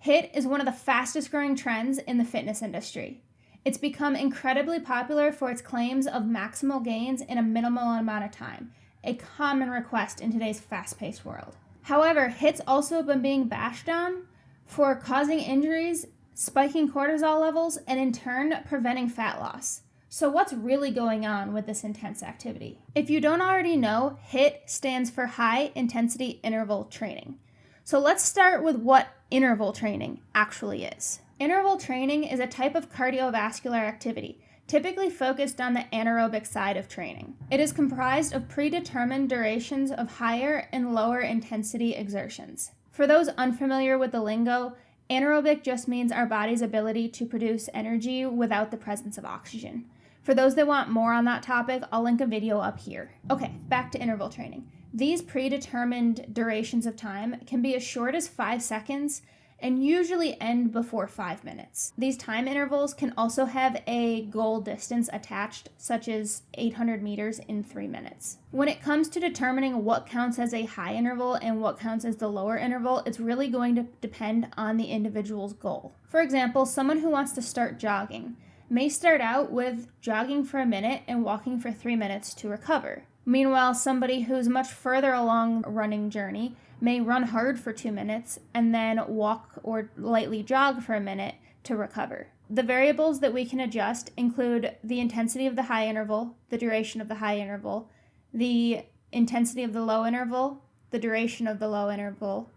HIIT is one of the fastest growing trends in the fitness industry. It's become incredibly popular for its claims of maximal gains in a minimal amount of time, a common request in today's fast-paced world. However, HIIT's also been being bashed on for causing injuries, spiking cortisol levels, and in turn, preventing fat loss. So what's really going on with this intense activity? If you don't already know, HIIT stands for High Intensity Interval Training. So let's start with what interval training actually is. Interval training is a type of cardiovascular activity, typically focused on the anaerobic side of training. It is comprised of predetermined durations of higher and lower intensity exertions. For those unfamiliar with the lingo, anaerobic just means our body's ability to produce energy without the presence of oxygen. For those that want more on that topic, I'll link a video up here. Okay, back to interval training. These predetermined durations of time can be as short as 5 seconds and usually end before 5 minutes. These time intervals can also have a goal distance attached, such as 800 meters in 3 minutes. When it comes to determining what counts as a high interval and what counts as the lower interval, it's really going to depend on the individual's goal. For example, someone who wants to start jogging may start out with jogging for a minute and walking for 3 minutes to recover. Meanwhile, somebody who's much further along a running journey may run hard for 2 minutes and then walk or lightly jog for a minute to recover. The variables that we can adjust include the intensity of the high interval, the duration of the high interval, the intensity of the low interval, the duration of the low interval,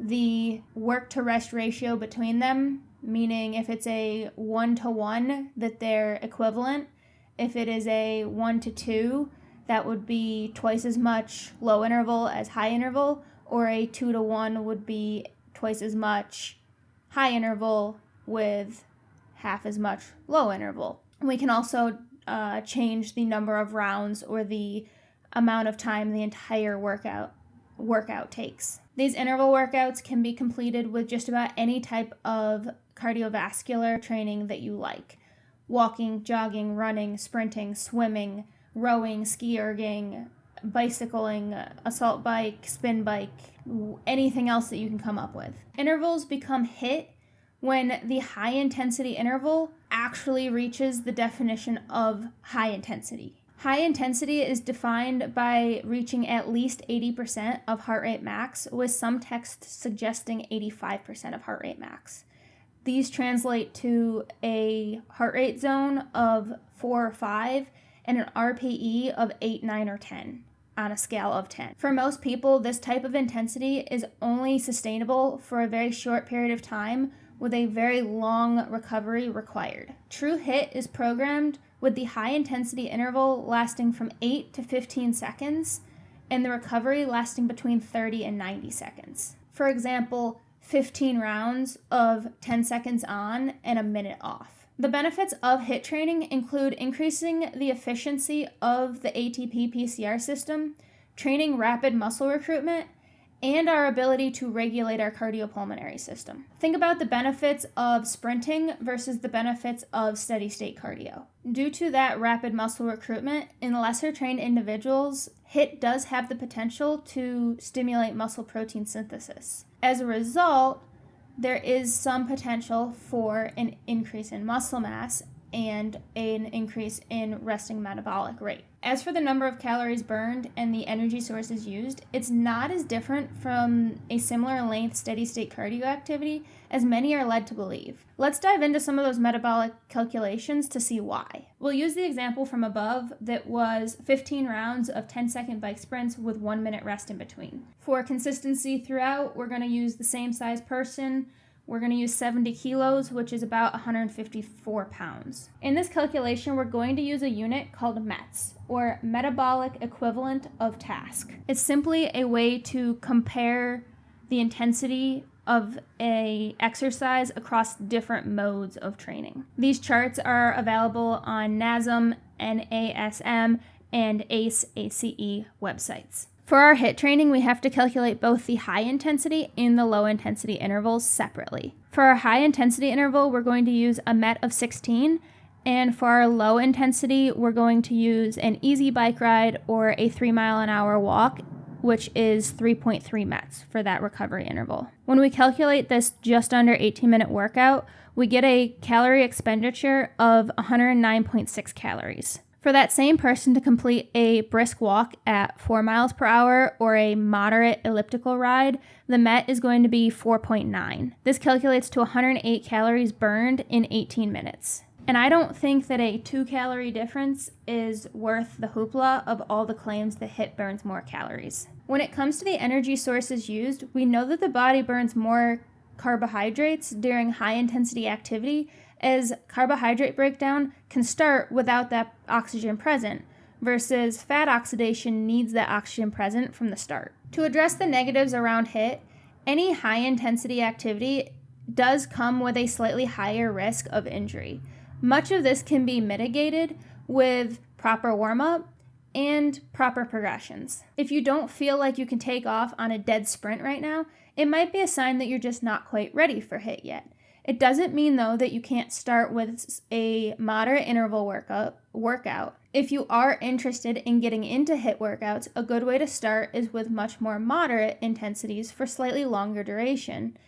the work to rest ratio between them, meaning if it's a 1-to-1 that they're equivalent. If it is a 1-to-2, that would be twice as much low interval as high interval, or a 2-to-1 would be twice as much high interval with half as much low interval. We can also change the number of rounds or the amount of time the entire workout takes. These interval workouts can be completed with just about any type of cardiovascular training that you like. Walking, jogging, running, sprinting, swimming, rowing, ski erging, bicycling, assault bike, spin bike, anything else that you can come up with. Intervals become HIIT when the high intensity interval actually reaches the definition of high intensity. High intensity is defined by reaching at least 80% of heart rate max, with some texts suggesting 85% of heart rate max. These translate to a heart rate zone of 4 or 5 and an RPE of 8, 9, or 10 on a scale of 10. For most people, this type of intensity is only sustainable for a very short period of time with a very long recovery required. True HIIT is programmed with the high intensity interval lasting from 8 to 15 seconds and the recovery lasting between 30 and 90 seconds. For example, 15 rounds of 10 seconds on and a minute off. The benefits of HIIT training include increasing the efficiency of the ATP-PCR system, training rapid muscle recruitment, and our ability to regulate our cardiopulmonary system. Think about the benefits of sprinting versus the benefits of steady-state cardio. Due to that rapid muscle recruitment, in lesser trained individuals, HIIT does have the potential to stimulate muscle protein synthesis. As a result, there is some potential for an increase in muscle mass and an increase in resting metabolic rate. As for the number of calories burned and the energy sources used, it's not as different from a similar length steady-state cardio activity as many are led to believe. Let's dive into some of those metabolic calculations to see why. We'll use the example from above that was 15 rounds of 10-second bike sprints with 1 minute rest in between. For consistency throughout, we're going to use the same size person. We're going to use 70 kilos, which is about 154 pounds. In this calculation, we're going to use a unit called METs, or metabolic equivalent of task. It's simply a way to compare the intensity of a exercise across different modes of training. These charts are available on NASM, NASM, and ACE websites. For our HIIT training, we have to calculate both the high intensity and the low intensity intervals separately. For our high intensity interval, we're going to use a MET of 16, and for our low intensity, we're going to use an easy bike ride or a 3 mile an hour walk which is 3.3 METs for that recovery interval. When we calculate this just under 18-minute workout, we get a calorie expenditure of 109.6 calories. For that same person to complete a brisk walk at 4 miles per hour or a moderate elliptical ride, the MET is going to be 4.9. This calculates to 108 calories burned in 18 minutes. And I don't think that a 2-calorie difference is worth the hoopla of all the claims that HIIT burns more calories. When it comes to the energy sources used, we know that the body burns more carbohydrates during high-intensity activity, as carbohydrate breakdown can start without that oxygen present, versus fat oxidation needs that oxygen present from the start. To address the negatives around HIIT, any high-intensity activity does come with a slightly higher risk of injury. Much of this can be mitigated with proper warm-up and proper progressions. If you don't feel like you can take off on a dead sprint right now, it might be a sign that you're just not quite ready for HIIT yet. It doesn't mean, though, that you can't start with a moderate interval workout. If you are interested in getting into HIIT workouts, a good way to start is with much more moderate intensities for slightly longer duration,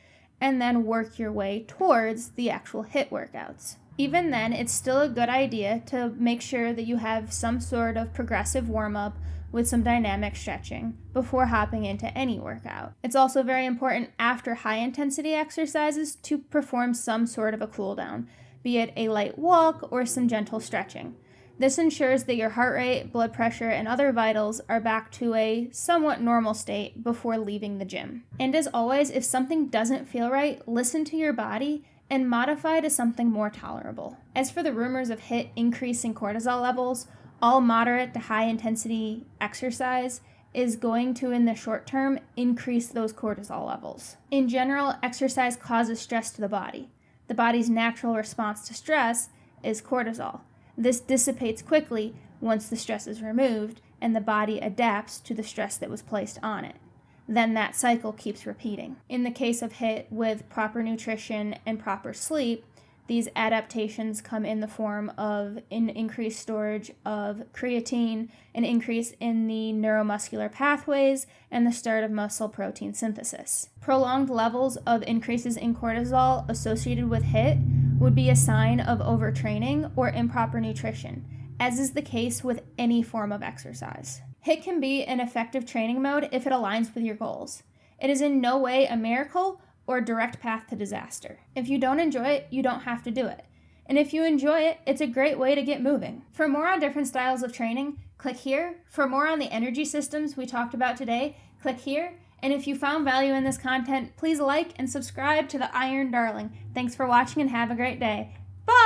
and then work your way towards the actual HIIT workouts. Even then, it's still a good idea to make sure that you have some sort of progressive warm-up with some dynamic stretching before hopping into any workout. It's also very important after high-intensity exercises to perform some sort of a cool down, be it a light walk or some gentle stretching. This ensures that your heart rate, blood pressure, and other vitals are back to a somewhat normal state before leaving the gym. And as always, if something doesn't feel right, listen to your body and modify to something more tolerable. As for the rumors of HIIT increasing cortisol levels, all moderate to high intensity exercise is going to, in the short term, increase those cortisol levels. In general, exercise causes stress to the body. The body's natural response to stress is cortisol. This dissipates quickly once the stress is removed and the body adapts to the stress that was placed on it. Then that cycle keeps repeating. In the case of HIIT, with proper nutrition and proper sleep, these adaptations come in the form of an increased storage of creatine, an increase in the neuromuscular pathways, and the start of muscle protein synthesis. Prolonged levels of increases in cortisol associated with HIIT would be a sign of overtraining or improper nutrition, as is the case with any form of exercise. HIIT can be an effective training mode if it aligns with your goals. It is in no way a miracle or a direct path to disaster. If you don't enjoy it, you don't have to do it. And if you enjoy it, it's a great way to get moving. For more on different styles of training, click here. For more on the energy systems we talked about today, click here. And if you found value in this content, please like and subscribe to the Iron Darling. Thanks for watching and have a great day.